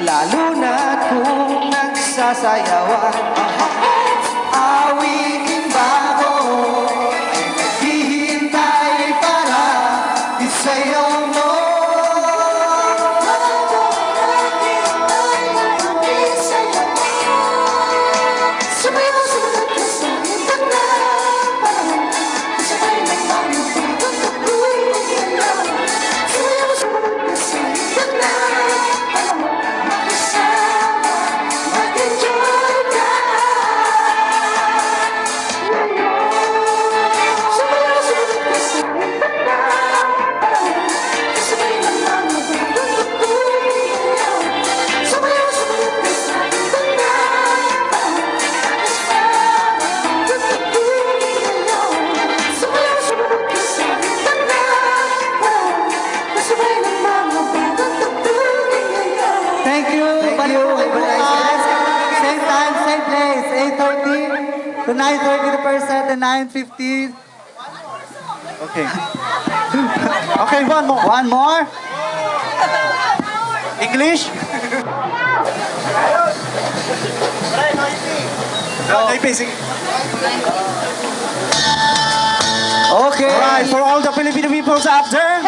lalo na kung nagsasayawan. Awiting bago ay naghihintay para isayaw mo. Same time, same place, 8:30 to 9:30 the first set and 9:50. Okay. Okay, one more. One more. English? Okay. Alright, for all the Filipino peoples out there,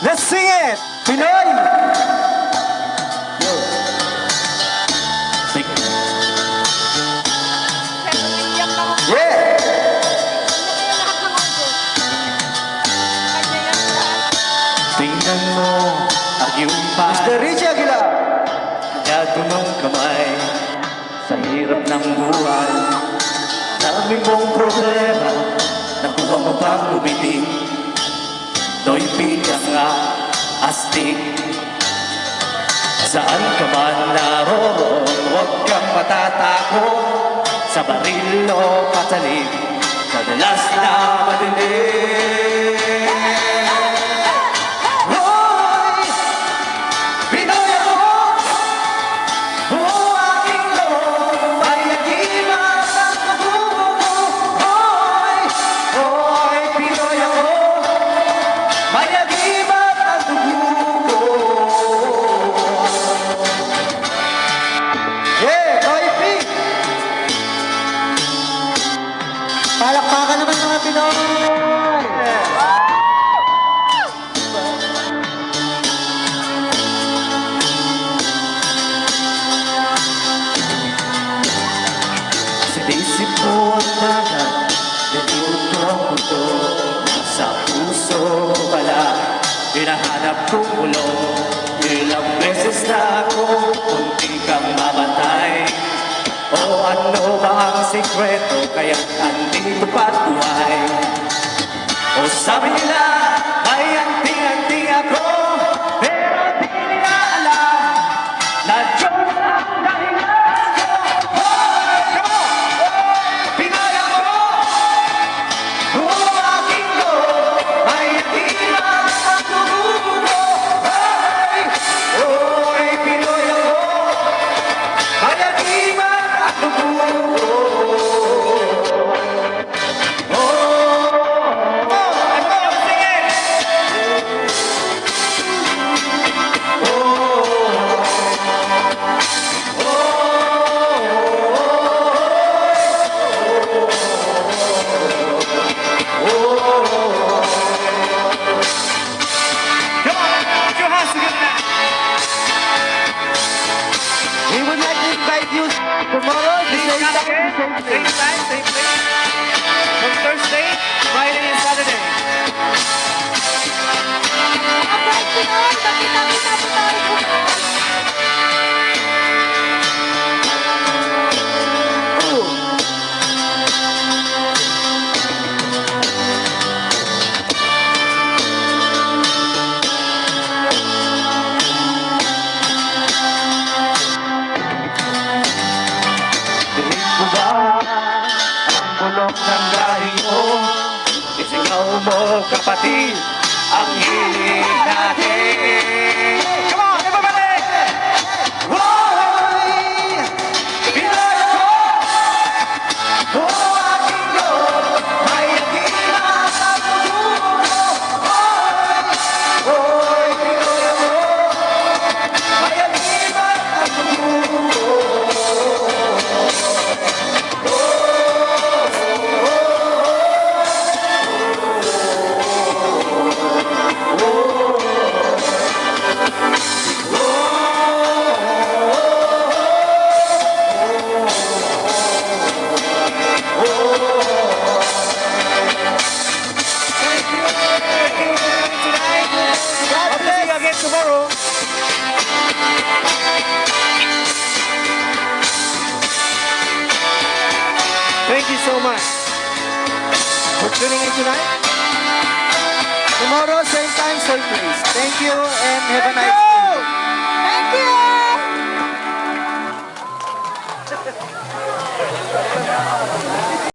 let's sing it. Pinoy. Yeah! Tingnan mo ang iyong Mr. Richie Aguilar! Nagyado ng kamay sa hirap ng buhay. Dami mong problema, nakuha mo pang umiting. No'y bilang nga astig. Saan ka man naroon, huwag kang matatakot. Sa baril o patalim, sa dalas na madilim. Hoy! Pinoy ako! Buo aking loob, ay nagimas ang kabubo ko. Hoy! Hoy! Pinoy ako! May nagimas ang dugo ko. Yeah! Roy P! Palakpakan naman mga Pinoy! Sinisip mo ang mga natuto ang puto. Sa puso ko pala, hinahanap kong ulo. Ilang beses na ako, kunti kang mamatay. O ano ba ang sikreto, kaya andito pa't buhay? O sabi nila, may anting-anting ako, pero di nila alam na Diyos ang dahilan ko. Hoy! Come on! Pinoy ako! Buo aking loob, may antimas ang dugo ko. Hoy! Hoy! Pinoy ako! May antimas ang dugo ko. We would like to invite you tomorrow, the same time, Same time, same place. From Thursday, Friday, and Saturday. Abay, Pinoy, magkita-kita po tayo bukas. Dinig mo ba ang bulok ng lahi mo? Isigaw mo, kapatid, ang hiling natin. Come on, everybody! Hoy! Pinoy ako! Buo aking loob, may antimas ang dugo ko. Hoy! Hoy! Pinoy ako! May antimas ang dugo ko. so much for tuning in tonight. Tomorrow, same time, same place. Thank you and have a nice Thank you!